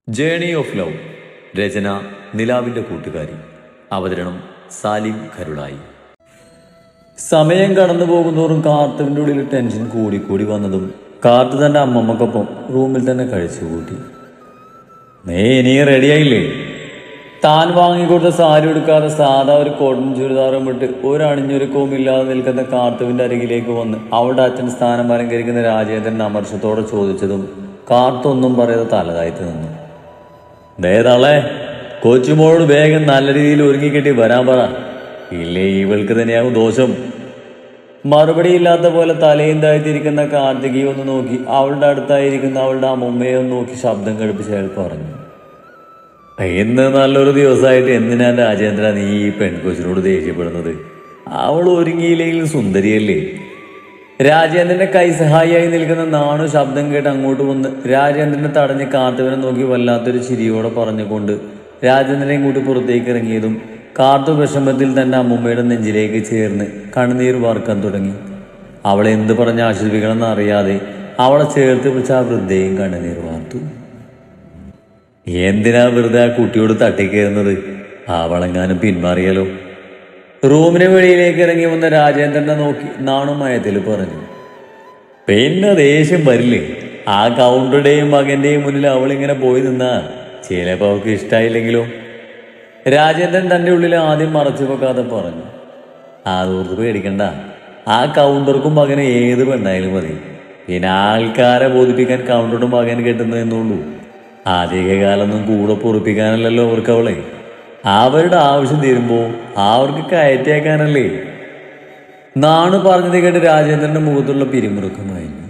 Journey of love. രചന നിലാവിൻ്റെ കൂട്ടുകാരി. അവതരണം സാലിം കരുളായി. സമയം കടന്നു പോകുന്നതോറും കാർത്തുവിൻ്റെ ഉള്ളിൽ ടെൻഷൻ കൂടിക്കൂടി വന്നതും കാർത്ത് തൻ്റെ അമ്മമ്മക്കൊപ്പം റൂമിൽ തന്നെ കഴിച്ചുകൂട്ടി. നീ ഇനി റെഡിയായില്ലേ? താൻ വാങ്ങിക്കൊടുത്ത സാരി എടുക്കാതെ സാധാ ഒരു കോട്ടൺ ചുരിദാറും വിട്ട് ഒരണിഞ്ഞൊരുക്കവും ഇല്ലാതെ നിൽക്കുന്ന കാർത്തുവിൻ്റെ അരികിലേക്ക് വന്ന് അവളുടെ അച്ഛൻ സ്ഥാനം അലങ്കരിക്കുന്ന രാജേന്ദ്രൻ അമർഷത്തോടെ ചോദിച്ചതും കാർത്തൊന്നും പറയാതെ തലതായിട്ട് നിന്നു. തളെ, കൊച്ചുമോളോട് വേഗം നല്ല രീതിയിൽ ഒരുങ്ങിക്കെട്ടി വരാൻ പറ, ഇല്ലേ ഇവൾക്ക് തന്നെയാവും ദോഷം. മറുപടിയില്ലാത്ത പോലെ തലയും താഴ്ത്തിയിരിക്കുന്ന കാർത്തികയെ ഒന്ന് നോക്കി അവളുടെ അടുത്തായിരിക്കുന്ന അവളുടെ അമ്മമ്മയെ ഒന്ന് നോക്കി ശബ്ദം ഘടിപ്പിച്ച് അയാൾ പറഞ്ഞു, ഇന്ന് നല്ലൊരു ദിവസമായിട്ട് എന്തിനാ രാജേന്ദ്ര നീ ഈ പെൺകൊച്ചിനോട് ദേഷ്യപ്പെടുന്നത്? അവൾ ഒരുങ്ങിയില്ലെങ്കിൽ സുന്ദരിയല്ലേ? രാജേന്ദ്രന്റെ കൈസഹായിയായി നിൽക്കുന്ന നാണു ശബ്ദം കേട്ട് അങ്ങോട്ട് വന്ന് രാജേന്ദ്രനെ തടഞ്ഞ് കാർത്തുവിനെ നോക്കി വല്ലാത്തൊരു ചിരിയോടെ പറഞ്ഞുകൊണ്ട് രാജേന്ദ്രനെയും കൂട്ടി പുറത്തേക്ക് ഇറങ്ങിയതും കാർത്തു വിഷമത്തിൽ തന്റെ അമ്മൂമ്മയുടെ നെഞ്ചിലേക്ക് ചേർന്ന് കണ്ണുനീർ വാർക്കാൻ തുടങ്ങി. അവളെ എന്ത് പറഞ്ഞ് ആശ്വസിപ്പിക്കണമെന്ന് അറിയാതെ അവളെ ചേർത്ത് പിടിച്ച ആ വൃദ്ധയും കണ്ണുനീർ വാർത്തു. എന്തിനാ വെറുതെ ആ കുട്ടിയോട് തട്ടിക്കയറുന്നത്? അവളെങ്ങാനും പിന്മാറിയാലോ? റൂമിന് വെളിയിലേക്ക് ഇറങ്ങി വന്ന രാജേന്ദ്രനെ നോക്കി നാണുമയത്തിൽ പറഞ്ഞു. പിന്നെ ദേഷ്യം വരില്ലേ? ആ കൗണ്ടറുടെയും മകന്റെയും മുന്നിൽ അവളിങ്ങനെ പോയി നിന്നാ ചിലപ്പോൾ അവൾക്ക് ഇഷ്ടമായില്ലെങ്കിലോ? രാജേന്ദ്രൻ തൻ്റെ ഉള്ളിൽ ആദ്യം മറച്ചു വെക്കാതെ പറഞ്ഞു. അതോർത്ത് പേടിക്കണ്ട, ആ കൗണ്ടർക്കും മകന് ഏത് പെണ്ണായാലും മതി. പിന്നെ ആൾക്കാരെ ബോധിപ്പിക്കാൻ കൗണ്ടറുടെ മകൻ കെട്ടുന്നതെന്നുള്ളൂ. ആദ്യകാലൊന്നും കൂടെ പൊറിപ്പിക്കാനല്ലല്ലോ അവർക്ക് അവളെ. അവരുടെ ആവശ്യം തീരുമ്പോൾ അവർക്ക് കയറ്റിയേക്കാനല്ലേ? നാണു പറഞ്ഞത് കേട്ട് രാജേന്ദ്രന്റെ മുഖത്തുള്ള പിരിമുറുക്കമായിരുന്നു.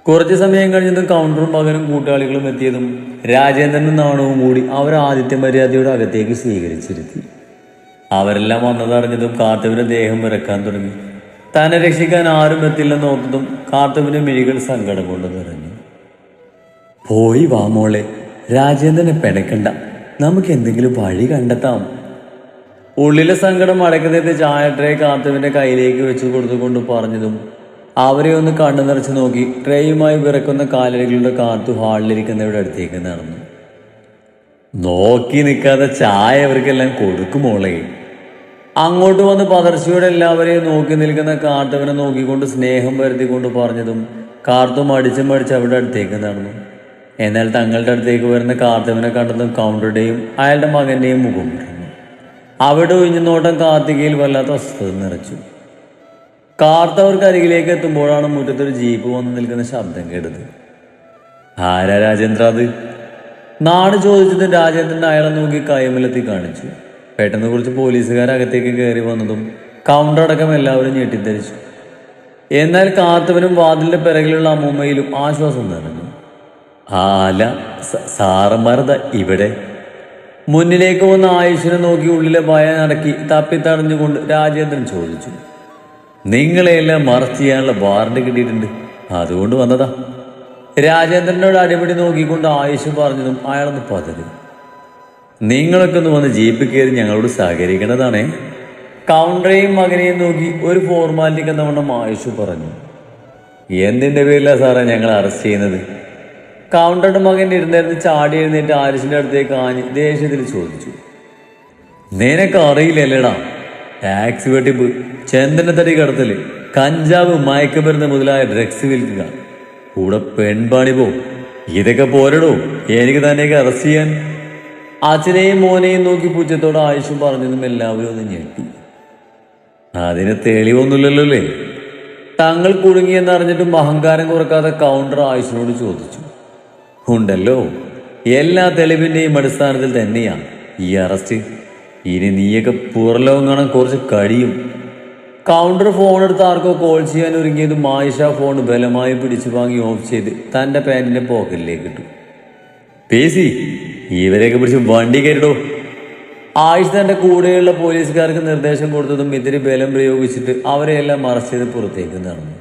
കുറച്ചു സമയം കഴിഞ്ഞതും കൗണ്ടറും മകനും കൂട്ടാളികളും എത്തിയതും രാജേന്ദ്രനും നാണുവും കൂടി അവർ ആദിത്യ മര്യാദയുടെ അകത്തേക്ക് സ്വീകരിച്ചിരുത്തി. അവരെല്ലാം വന്നതറിഞ്ഞതും കാർത്തുവിന്റെ ദേഹം വിറക്കാൻ തുടങ്ങി. തന്നെ രക്ഷിക്കാൻ ആരും എത്തില്ലെന്ന് ഓർത്തതും കാർത്തുവിന്റെ മിഴികൾ സങ്കടം കൊണ്ട് നിറഞ്ഞു. പോയി വാ മോളെ, രാജേന്ദ്രനെ പെടക്കണ്ട, നമുക്ക് എന്തെങ്കിലും വഴി കണ്ടെത്താം. ഉള്ളിലെ സങ്കടം അടക്കുന്നതിന് ചായ ട്രേ കാർത്തുവിന്റെ കയ്യിലേക്ക് വെച്ച് കൊടുത്തുകൊണ്ട് പറഞ്ഞതും അവരെ ഒന്ന് കണ്ണു നിറച്ച് നോക്കി ട്രേയുമായി വിറക്കുന്ന കാലടികളുടെ കാർത്തു ഹാളിലിരിക്കുന്നവരുടെ അടുത്തേക്ക് നടന്നു. നോക്കി നിൽക്കാതെ ചായ അവർക്കെല്ലാം കൊടുക്കുമോളെ. അങ്ങോട്ട് വന്ന് പതർച്ചയോടെ എല്ലാവരെയും നോക്കി നിൽക്കുന്ന കാർത്തുവിനെ നോക്കിക്കൊണ്ട് സ്നേഹം വരുത്തിക്കൊണ്ട് പറഞ്ഞതും കാർത്തു മടിച്ചും മടിച്ച് അവരുടെ അടുത്തേക്ക് നടന്നു. എന്നാൽ തങ്ങളുടെ അടുത്തേക്ക് വരുന്ന കാർത്തുവിനെ കണ്ടതും കൗണ്ടറുടെയും അയാളുടെ മകന്റെയും മുഖം വിറന്നു. അവിടെ ഒഴിഞ്ഞു നോട്ടം കാർത്തികയിൽ വല്ലാത്ത അസ്വസ്ഥത നിറച്ചു. കാർത്തവർക്ക് അരികിലേക്ക് എത്തുമ്പോഴാണ് മുറ്റത്തൊരു ജീപ്പ് വന്ന് നിൽക്കുന്ന ശബ്ദം കേട്ടത്. ആരാ രാജേന്ദ്ര അത്? നാട് ചോദിച്ചതും രാജേന്ദ്രൻ അയാളെ നോക്കി കൈമലെത്തി കാണിച്ചു. പെട്ടെന്ന് കുറച്ച് പോലീസുകാരകത്തേക്ക് കയറി വന്നതും കൗണ്ടർ അടക്കം എല്ലാവരും ഞെട്ടിദ്ധരിച്ചു. എന്നാൽ കാർത്തവനും വാതിലിന്റെ പിറകിലുള്ള അമ്മൂമ്മയിലും ആശ്വാസം നിറഞ്ഞു. അല്ല, സാറന്മാരതാ ഇവിടെ. മുന്നിലേക്ക് വന്ന ആയുഷിനെ നോക്കി ഉള്ളിലെ ഭയം അടക്കി തപ്പിത്തടഞ്ഞുകൊണ്ട് രാജേന്ദ്രൻ ചോദിച്ചു. നിങ്ങളെയെല്ലാം മറച്ച് ചെയ്യാനുള്ള വാറണ്ട് കിട്ടിയിട്ടുണ്ട്, അതുകൊണ്ട് വന്നതാ. രാജേന്ദ്രനോട് അടിപിടി നോക്കിക്കൊണ്ട് ആയുഷ് പറഞ്ഞതും അയാളൊന്ന് പതറി. നിങ്ങളൊക്കെ ഒന്ന് വന്ന് ജീപ്പ് കയറി ഞങ്ങളോട് സഹകരിക്കേണ്ടതാണേ. കൗണ്ടറേയും മകനെയും നോക്കി ഒരു ഫോർമാലിറ്റിക്ക് എന്നവണ്ണം ആയുഷ് പറഞ്ഞു. എന്തിൻ്റെ പേരിലാ സാറേ ഞങ്ങൾ അറസ്റ്റ് ചെയ്യുന്നത്? കൗണ്ടറുടെ മകൻ ഇരുന്നിരുന്ന് ചാടി എഴുന്നേറ്റ് ആരിഷിന്റെ അടുത്തേക്ക് ആഞ്ഞ് ദേഷ്യത്തിൽ ചോദിച്ചു. നിനക്ക് അറിയില്ലല്ലേടാ, ടാക്സി വെട്ടിപ്പ്, ചന്ദനത്തടി കടത്തല്, കഞ്ചാവ്, മയക്കുമരുന്ന് മുതലായ ഡ്രഗ്സ് വിൽക്കുക, കൂടെ പെൺപാണി പോ, ഇതൊക്കെ പോരടോ എനിക്ക് തന്നെയൊക്കെ അറസ്റ്റ് ചെയ്യാൻ? അച്ഛനെയും മോനെയും നോക്കി പൂച്ചത്തോടെ ആയുഷും പറഞ്ഞതും എല്ലാവരും ഒന്ന് ഞെട്ടി. അതിന് തെളിവൊന്നുമില്ലല്ലോ അല്ലേ? തങ്ങൾ കുടുങ്ങിയെന്നറിഞ്ഞിട്ടും അഹങ്കാരം കുറക്കാതെ കൗണ്ടർ ആയുഷിനോട് ചോദിച്ചു. ഉണ്ടല്ലോ, എല്ലാ തെളിവിന്റെയും അടിസ്ഥാനത്തിൽ തന്നെയാണ് ഈ അറസ്റ്റ്. ഇനി നീയൊക്കെ പുറലോകം കാണാൻ കുറച്ച് കഴിയും. കൗണ്ടർ ഫോൺ എടുത്ത് ആർക്കോ കോൾ ചെയ്യാൻ ഒരുങ്ങിയതും ആയിഷ ഫോൺ ബലമായി പിടിച്ചു വാങ്ങി ഓഫ് ചെയ്ത് തന്റെ പാന്റിന്റെ പോക്കറ്റിലേക്ക് ഇട്ടു. പേസി, ഇവരെയൊക്കെ പിടിച്ച് വണ്ടി കയറിടോ. ആയിഷ് തന്റെ കൂടെയുള്ള പോലീസുകാർക്ക് നിർദ്ദേശം കൊടുത്തതും ഇതിന് ബലം പ്രയോഗിച്ചിട്ട് അവരെയെല്ലാം അറസ്റ്റ് ചെയ്ത് പുറത്തേക്ക് നടന്നു.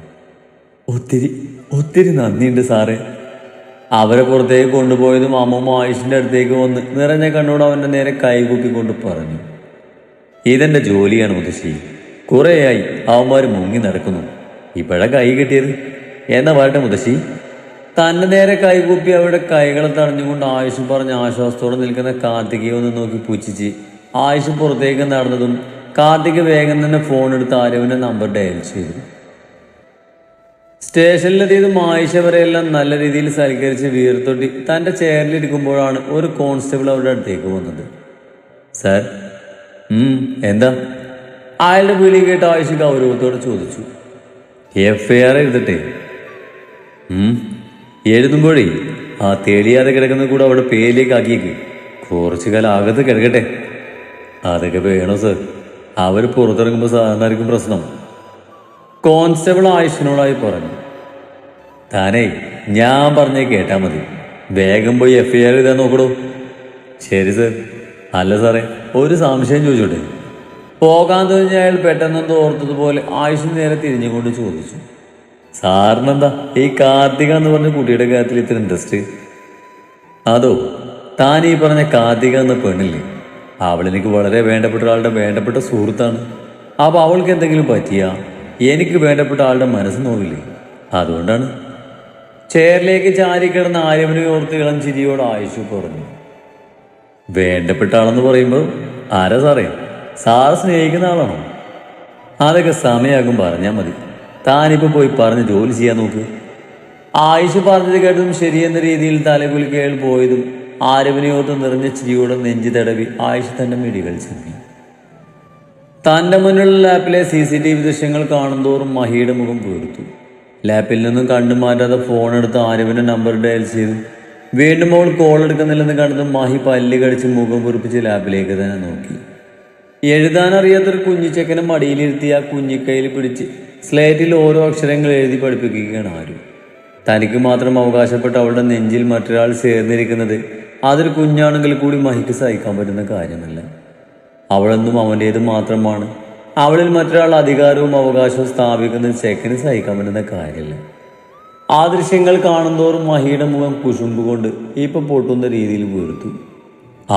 ഒത്തിരി ഒത്തിരി നന്ദിയുണ്ട് സാറേ. അവരെ പുറത്തേക്ക് കൊണ്ടുപോയതും അമ്മമ്മ ആയുഷിന്റെ അടുത്തേക്ക് വന്ന് നിറഞ്ഞ കണ്ണോട് അവന്റെ നേരെ കൈകൂപ്പിക്കൊണ്ട് പറഞ്ഞു. ഇതെന്റെ ജോലിയാണ് മുത്തശ്ശി, കുറേയായി അവന്മാർ മുങ്ങി നടക്കുന്നു, ഇപ്പോഴാ കൈ കിട്ടിയത്. എന്നാ പറയട്ടെ മുത്തശ്ശി. തന്നെ നേരെ കൈകൂപ്പി അവരുടെ കൈകളെ തടഞ്ഞുകൊണ്ട് ആയുഷ് പറഞ്ഞ് ആശ്വാസത്തോടെ നിൽക്കുന്ന കാർത്തികയെ ഒന്ന് നോക്കി പുച്ഛിച്ച് ആയുഷ് പുറത്തേക്ക് നടന്നതും കാർത്തിക വേഗം തന്നെ ഫോൺ എടുത്ത് ആരവിന്റെ നമ്പർ ഡയൽ ചെയ്തു. സ്റ്റേഷനിലെത്തിയതും ആയിഷ വരെയെല്ലാം നല്ല രീതിയിൽ സൽക്കരിച്ച് വീർത്തൊട്ടി തൻ്റെ ചെയറിലിരിക്കുമ്പോഴാണ് ഒരു കോൺസ്റ്റബിൾ അവരുടെ അടുത്തേക്ക് വന്നത്. സാർ, എന്താ? അയാളുടെ വിളി കേട്ട് ആയിഷ ഗൗരവത്തോടെ ചോദിച്ചു. FIR എഴുതട്ടെ? എഴുതുമ്പോഴേ ആ തെളിയാതെ കിടക്കുന്നത് കൂടെ അവിടെ പേരിലേക്ക് ആക്കിയേക്ക്. കുറച്ചു കാലം അകത്ത് കിടക്കട്ടെ. അതൊക്കെ വേണോ സാർ? അവർ പുറത്തിറങ്ങുമ്പോൾ സാധാരണ പ്രശ്നം. കോൺസ്റ്റബിൾ ആയിഷിനോടായി പറഞ്ഞു. താനേ ഞാൻ പറഞ്ഞേ കേട്ടാ മതി. വേഗം പോയി FIR എഴുതാൻ നോക്കടോ. ശരി സാർ. അല്ല സാറേ, ഒരു സംശയം ചോദിച്ചോട്ടെ? പോകാൻ തോന്നി അയാൾ പെട്ടെന്നെന്തോ ഓർത്തതുപോലെ ആയുഷ് നേരെ തിരിഞ്ഞുകൊണ്ട് ചോദിച്ചു. സാറിനെന്താ ഈ കാർത്തിക എന്ന് പറഞ്ഞ കുട്ടിയുടെ കാര്യത്തിൽ ഇത്ര ഇൻട്രസ്റ്റ്? അതോ, താൻ ഈ പറഞ്ഞ കാർത്തിക എന്ന പെണ്ണില്ലേ, അവളെനിക്ക് വളരെ വേണ്ടപ്പെട്ട ഒരാളുടെ വേണ്ടപ്പെട്ട സുഹൃത്താണ്. അപ്പോൾ അവൾക്ക് എന്തെങ്കിലും പറ്റിയാ എനിക്ക് വേണ്ടപ്പെട്ട ആളുടെ മനസ്സ് നോവില്ലേ? അതുകൊണ്ടാണ്. ചെയറിലേക്ക് ചാരിക്കിടന്ന ആര്യവനെ ഓർത്ത് ഇളം ചിരിയോട് ആയുഷ് പറഞ്ഞു. വേണ്ടപ്പെട്ട ആളെന്ന് പറയുമ്പോൾ ആരാ സാറേ? സാറ് സ്നേഹിക്കുന്ന ആളാണോ? അതൊക്കെ സമയമാകും പറഞ്ഞാൽ മതി. താനിപ്പോൾ പോയി പറഞ്ഞ് ജോലി ചെയ്യാൻ നോക്ക്. ആയുഷ് പറഞ്ഞത് കേട്ടതും ശരിയെന്ന രീതിയിൽ തലകുലിക്കയാൾ പോയതും ആരവിനെയോർത്ത് നിറഞ്ഞ ചിരിയോടെ നെഞ്ചു തടവി ആയുഷ് തന്റെ മിടികൾ ചെന്നി. തൻ്റെ മുന്നിലുള്ള ലാപ്പിലെ CCTV ദൃശ്യങ്ങൾ കാണുന്തോറും മഹിയുടെ മുഖം വീർത്തു. ലാപ്പിൽ നിന്നും കണ്ടു മാറ്റാതെ ഫോണെടുത്ത് ആരവിന്റെ നമ്പർ ഡയൽ ചെയ്തു. വീണ്ടും അവൾ കോൾ എടുക്കുന്നില്ലെന്ന് കണ്ടതും മഹി പല്ല് കടിച്ച് മുഖം പൊറിപ്പിച്ച് ലാപ്പിലേക്ക് തന്നെ നോക്കി. എഴുതാനറിയാത്തൊരു കുഞ്ഞിച്ചക്കനെ മടിയിലിരുത്തി ആ കുഞ്ഞിക്കൈയിൽ പിടിച്ച് സ്ലേറ്റിൽ ഓരോ അക്ഷരങ്ങൾ എഴുതി പഠിപ്പിക്കുകയാണ് ആരും. തനിക്ക് മാത്രം അവകാശപ്പെട്ട അവളുടെ നെഞ്ചിൽ മറ്റൊരാൾ ചേർന്നിരിക്കുന്നത് അതൊരു കുഞ്ഞാണെങ്കിൽ കൂടി മഹിക്ക് സഹിക്കാൻ പറ്റുന്ന കാര്യമല്ല. അവളെന്നും അവൻ്റേത് മാത്രമാണ്. അവളിൽ മറ്റൊരാൾ അധികാരവും അവകാശവും സ്ഥാപിക്കുന്നത് ചെക്കന് സഹിക്കാൻ പറ്റുന്ന കാര്യമല്ല. ആ ദൃശ്യങ്ങൾ കാണുന്തോറും മഹിയുടെ മുഖം കുശുമ്പ് കൊണ്ട് ഇപ്പൊ പൊട്ടുന്ന രീതിയിൽ വീർത്തു.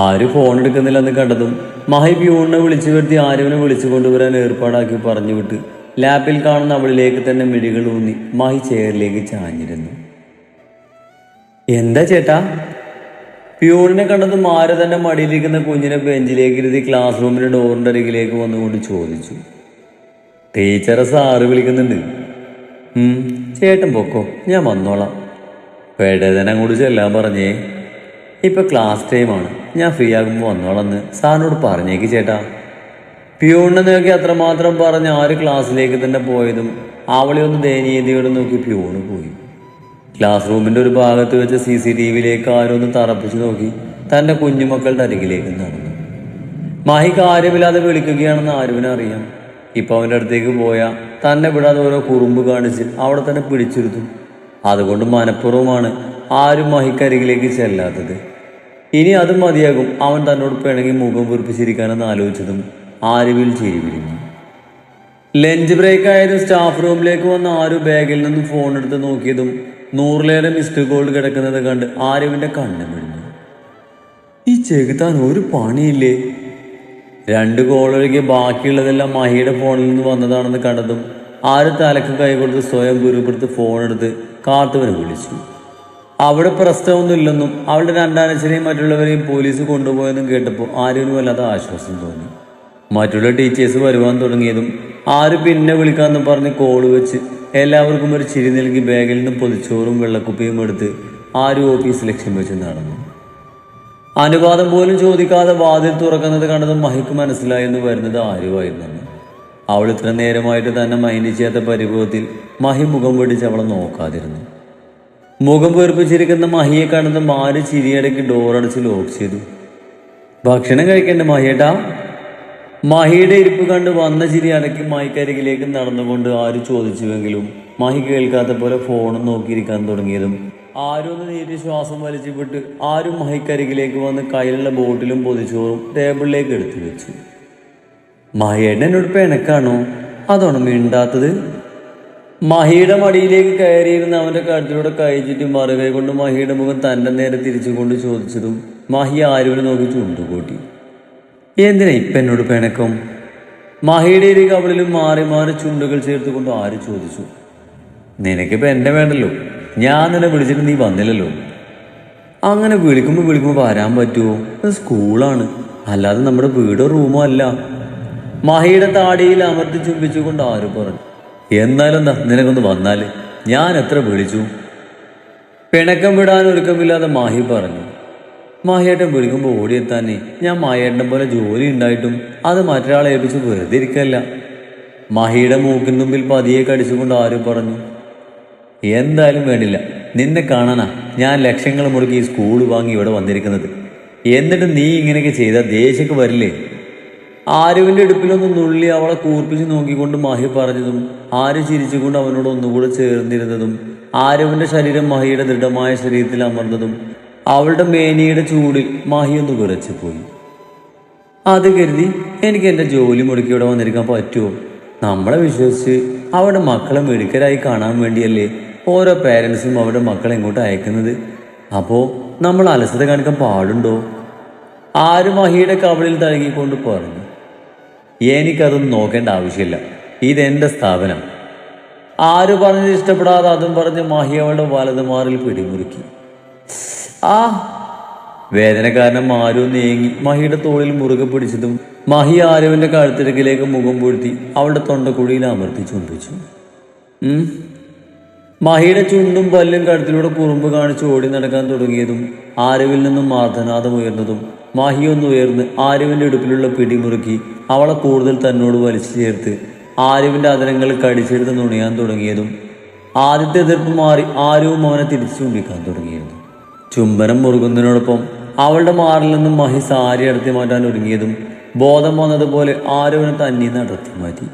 ആരും ഫോൺ എടുക്കുന്നില്ലെന്ന് കണ്ടതും മഹി പ്യൂണിനെ വിളിച്ചു വരുത്തി ആരുവിനെ വിളിച്ചു കൊണ്ടുവരാൻ ഏർപ്പാടാക്കി പറഞ്ഞു വിട്ട് ലാപ്പിൽ കാണുന്ന അവളിലേക്ക് തന്നെ മിഴികൾ ഊന്നി മഹി ചെയറിലേക്ക് ചാഞ്ഞിരുന്നു. എന്താ ചേട്ടാ? പ്യൂണിനെ കണ്ടതും ആര് തന്നെ മടിയിലിരിക്കുന്ന കുഞ്ഞിനെ ബെഞ്ചിലേക്ക് ഇരുത്തി ക്ലാസ് റൂമിന്റെ ഡോറിന്റെ അരികിലേക്ക് വന്നുകൊണ്ട് ചോദിച്ചു. ടീച്ചറെ സാറ് വിളിക്കുന്നുണ്ട്. ചേട്ടൻ പൊക്കോ, ഞാൻ വന്നോളാം. പെടതനെ അങ്ങോട്ട് ചെല്ലാൻ പറഞ്ഞേ. ഇപ്പൊ ക്ലാസ് ടൈമാണ്, ഞാൻ ഫ്രീ ആകുമ്പോൾ വന്നോളാന്ന് സാറിനോട് പറഞ്ഞേക്ക് ചേട്ടാ. പ്യൂണിനെ നോക്കി അത്രമാത്രം പറഞ്ഞ് ആര് ക്ലാസ്സിലേക്ക് തന്നെ പോയതും അവളെ ഒന്ന് ദയനീയതയോടെ നോക്കി പ്യൂണ് പോയി. ക്ലാസ് റൂമിന്റെ ഒരു ഭാഗത്ത് വെച്ച് CCTVയിലേക്ക് ആരൊന്ന് തറപ്പിച്ചു നോക്കി തന്റെ കുഞ്ഞുമക്കളുടെ അരികിലേക്ക് നടന്നു. മഹി കാര്യമില്ലാതെ വിളിക്കുകയാണെന്ന് ആരുവിനറിയാം. ഇപ്പൊ അവൻ്റെ അടുത്തേക്ക് പോയാൽ തന്നെ വിടാതെ ഓരോ കുറുമ്പ് കാണിച്ച് അവിടെ തന്നെ പിടിച്ചിരുത്തും. അതുകൊണ്ട് മനഃപൂർവ്വമാണ് ആരും മഹിക്കരികിലേക്ക് ചെല്ലാത്തത്. ഇനി അത് മതിയാകും അവൻ തന്നോട് പിണങ്ങി മുഖം വീർപ്പിച്ചിരിക്കാനെന്ന് ആലോചിച്ചതും ആരുവിൽ ചിരി വിരിഞ്ഞു. ലഞ്ച് ബ്രേക്ക് ആയതും സ്റ്റാഫ് റൂമിലേക്ക് വന്ന ആരു ബാഗിൽ നിന്നും ഫോൺ എടുത്ത് നോക്കിയതും 100 മിസ്ഡ് കോൾ കിടക്കുന്നത് കണ്ട് ആരുവിന്റെ കണ്ണ് മിഴിഞ്ഞു. ഈ ചെകുത്താൻ ഒരു പണിയില്ലേ? 2 കോൾ ഒഴികെ ബാക്കിയുള്ളതെല്ലാം മഹിയുടെ ഫോണിൽ നിന്ന് വന്നതാണെന്ന് കണ്ടതും ആര് തലക്ക് കൈ കൊടുത്ത് സ്വയം ഗുരുപ്പെടുത്ത് ഫോണെടുത്ത് കാത്തുവനെ വിളിച്ചു. അവിടെ പ്രശ്നമൊന്നുമില്ലെന്നും അവളുടെ 2 അനച്ഛനെയും മറ്റുള്ളവരെയും പോലീസ് കൊണ്ടുപോയെന്നും കേട്ടപ്പോൾ ആരും വല്ലാതെ ആശ്വാസം തോന്നി. മറ്റുള്ള ടീച്ചേഴ്സ് വരുവാൻ തുടങ്ങിയതും ആര് പിന്നെ വിളിക്കാമെന്ന് പറഞ്ഞ് കോള് വെച്ച് എല്ലാവർക്കും ഒരു ചിരി നൽകി ബാഗിൽ നിന്ന് പൊതിച്ചോറും വെള്ളക്കുപ്പിയും എടുത്ത് ആരും ഓഫീസ് ലക്ഷ്യം വെച്ച് നടന്നു. അനുവാദം പോലും ചോദിക്കാതെ വാതിൽ തുറക്കുന്നത് കണ്ടതും മഹിക്ക് മനസ്സിലായെന്ന് വരുന്നത് ആരുമായിരുന്നു. അവൾ ഇത്ര നേരമായിട്ട് തന്നെ മൈൻഡ് ചെയ്യാത്ത പരിഭവത്തിൽ മഹി മുഖം വെടിച്ച് അവളെ നോക്കാതിരുന്നു. മുഖം വീർപ്പിച്ചിരിക്കുന്ന മഹിയെ കണ്ടതും ആര് ചിരിയടക്കി ഡോറടച്ച് ലോക്ക് ചെയ്തു. ഭക്ഷണം കഴിക്കേണ്ട മഹിയേട്ടാ? മഹിയുടെ ഇരിപ്പ് കണ്ട് വന്ന ചിരി അടക്കി മഹിക്കരികിലേക്ക് നടന്നുകൊണ്ട് ആര് ചോദിച്ചുവെങ്കിലും മഹി കേൾക്കാത്ത പോലെ ഫോണും നോക്കിയിരിക്കാൻ തുടങ്ങിയതും ആരൊന്ന് നീട്ടി ശ്വാസം വലിച്ചു വിട്ട് ആരും മഹിക്കരികിലേക്ക് വന്ന് കയ്യിലുള്ള ബോട്ടിലും പൊതിച്ചോറും ടേബിളിലേക്ക് എടുത്തു വെച്ചു. മഹിയേട്ടൻ എന്നോട് പിണക്കാണോ? അതാണോ മിണ്ടാത്തത്? മഹിയുടെ മടിയിലേക്ക് കയറിയിരുന്ന അവന്റെ കഴുത്തിലൂടെ കൈ ചുറ്റി മറുകൈ കൊണ്ട് മഹിയുടെ മുഖം തന്റെ നേരെ തിരിച്ചുകൊണ്ട് ചോദിച്ചതും മഹി ആരുവിനെ നോക്കി ചുണ്ടുകൂട്ടി. എന്തിനാ ഇപ്പം എന്നോട് പിണക്കം? മഹിയുടെ ഇരു കവളിലും മാറി മാറി ചുണ്ടുകൾ ചേർത്തുകൊണ്ട് ആര് ചോദിച്ചു. നിനക്കിപ്പോൾ എന്നെ വേണ്ടല്ലോ, ഞാൻ നിന്നെ വിളിച്ചിട്ട് നീ വന്നില്ലല്ലോ. അങ്ങനെ വിളിക്കുമ്പോൾ വരാൻ പറ്റുമോ? ഇത് സ്കൂളാണ്, അല്ലാതെ നമ്മുടെ വീടോ റൂമോ അല്ല. മഹിയുടെ താടിയിൽ അമർത്തി ചുംബിച്ചുകൊണ്ട് ആര് പറഞ്ഞു. എന്നാലും എന്താ നിനക്കൊന്ന് വന്നാല്, ഞാൻ എത്ര വിളിച്ചു. പിണക്കം വിടാൻ ഒരുക്കമില്ലാതെ മാഹി പറഞ്ഞു. മാഹിയേട്ടൻ വിളിക്കുമ്പോൾ ഓടിയെത്താനേ ഞാൻ മാഹിയേട്ടനെ പോലെ ജോലി ഉണ്ടായിട്ടും അത് മറ്റൊരാളെ ഏൽപ്പിച്ച് വെറുതെ ഇരിക്കല്ല. മാഹിയുടെ മൂക്കിൻ തുമ്പിൽ പതിയെ കടിച്ചുകൊണ്ട് ആരും പറഞ്ഞു. എന്തായാലും വേണ്ടില്ല, നിന്നെ കാണാനാ ഞാൻ ലക്ഷങ്ങൾ മുടക്കി ഈ സ്കൂൾ വാങ്ങി ഇവിടെ വന്നിരിക്കുന്നത്. എന്നിട്ട് നീ ഇങ്ങനെയൊക്കെ ചെയ്താൽ ദേഷ്യമൊക്കെ വരില്ലേ? ആരുവിൻ്റെ ഇടുപ്പിലൊന്ന് നുള്ളി അവളെ കൂർപ്പിച്ച് നോക്കിക്കൊണ്ട് മാഹി പറഞ്ഞതും ആര് ചിരിച്ചുകൊണ്ട് അവനോട് ഒന്നുകൂടെ ചേർന്നിരുന്നതും ആരുവിൻ്റെ ശരീരം മാഹിയുടെ ദൃഢമായ ശരീരത്തിൽ അമർന്നതും അവളുടെ മേനിയുടെ ചൂടിൽ മാഹി ഒന്ന് വിറച്ചു പോയി. അത് കരുതി എനിക്ക് എൻ്റെ ജോലി മുടക്കി ഇവിടെ വന്നിരിക്കാൻ പറ്റുമോ? നമ്മളെ വിശ്വസിച്ച് അവരുടെ മക്കളെ മിടുക്കരായി കാണാൻ വേണ്ടിയല്ലേ ഓരോ പേരൻസും അവരുടെ മക്കളെ ഇങ്ങോട്ട് അയക്കുന്നത്. അപ്പോൾ നമ്മൾ അലസത കാണിക്കാൻ പാടുണ്ടോ? ആര് മഹിയുടെ കവളിൽ തഴുകിക്കൊണ്ട് പറഞ്ഞു. എനിക്കതൊന്നും നോക്കേണ്ട ആവശ്യമില്ല, ഇതെന്റെ സ്ഥാപനം. ആര് പറഞ്ഞത് ഇഷ്ടപ്പെടാതെ അതും പറഞ്ഞ് മഹി അവളുടെ വലതുമാറിൽ പിടിമുറുക്കി. ആ വേദന കാരണം ആരോ നീങ്ങി മഹിയുടെ തോളിൽ മുറുകെ പിടിച്ചതും മഹി ആരുവിന്റെ കഴുത്തിരക്കിലേക്ക് മുഖം പൂഴ്ത്തി അവളുടെ തൊണ്ടക്കുഴിയിൽ അമർത്തി ചുംബിച്ചു. മഹിയുടെ ചുണ്ടും പല്ലും കഴുത്തിലൂടെ കുറുമ്പ് കാണിച്ച് ഓടി നടക്കാൻ തുടങ്ങിയതും ആരുവിൽ നിന്നും ആർത്തനാദം ഉയർന്നതും മഹി ഒന്നുയർന്ന് ആരുവിന്റെ ഇടുപ്പിലുള്ള പിടിമുറുക്കി അവളെ കൂടുതൽ തന്നോട് വലിച്ചു ചേർത്ത് ആരുവിന്റെ അതരങ്ങൾ കടിച്ചെടുത്ത് നുണിയാൻ തുടങ്ങിയതും ആദ്യത്തെ എതിർപ്പ് മാറി ആരുവും അവനെ തിരിച്ചു ചുംബിക്കാൻ തുടങ്ങിയിരുന്നു. ചുംബനം മുറുകുന്നതിനോടൊപ്പം അവളുടെ മാറിൽ നിന്നും മഹി സാരി അടത്തി മാറ്റാൻ ഒരുങ്ങിയതും ബോധം വന്നതുപോലെ ആരുവിനെ തന്നെ നടത്തി മാറ്റി.